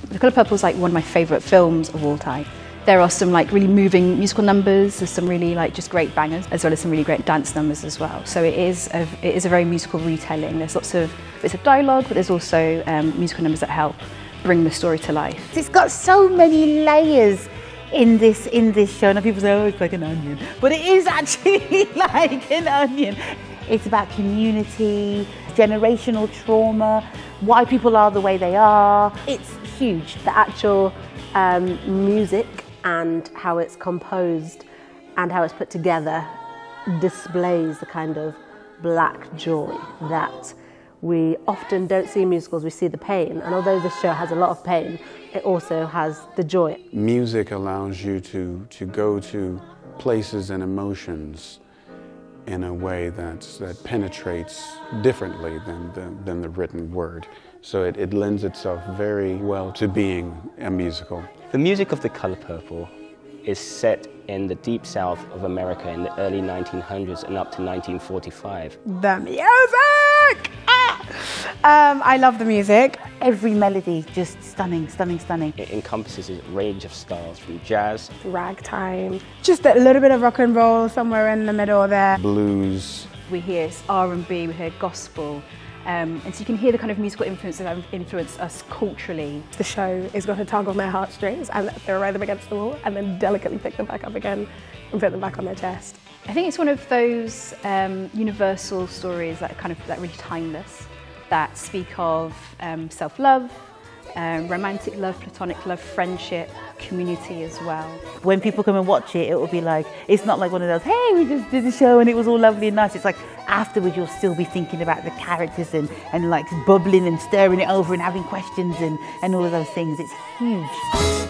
The Colour Purple is like one of my favourite films of all time. There are some like really moving musical numbers, there's some really like just great bangers, as well as some really great dance numbers as well. So it is a very musical retelling. There's lots of bits of dialogue, but there's also musical numbers that help bring the story to life. It's got so many layers in this show. Now people say, oh, it's like an onion, but it is actually like an onion. It's about community, generational trauma, why people are the way they are. It's huge. The actual music and how it's composed and how it's put together displays the kind of black joy that we often don't see in musicals. We see the pain, and although this show has a lot of pain, it also has the joy. Music allows you to go to places and emotions in a way that penetrates differently than the written word. So it lends itself very well to being a musical. The music of The Colour Purple is set in the deep south of America in the early 1900s and up to 1945. The music! I love the music. Every melody just stunning, stunning, stunning. It encompasses a range of styles from jazz, Ragtime, just a little bit of rock and roll somewhere in the middle there. Blues. We hear R&B, we hear gospel, and so you can hear the kind of musical influences that have influenced us culturally. The show is going to tug on their heartstrings and throw them against the wall and then delicately pick them back up again and put them back on their chest. I think it's one of those universal stories that really timeless, that speak of self-love, romantic love, platonic love, friendship, community as well. When people come and watch it, it will be like, it's not like one of those, hey, we just did the show and it was all lovely and nice. It's like afterwards you'll still be thinking about the characters and like bubbling and stirring it over and having questions and all of those things. It's huge.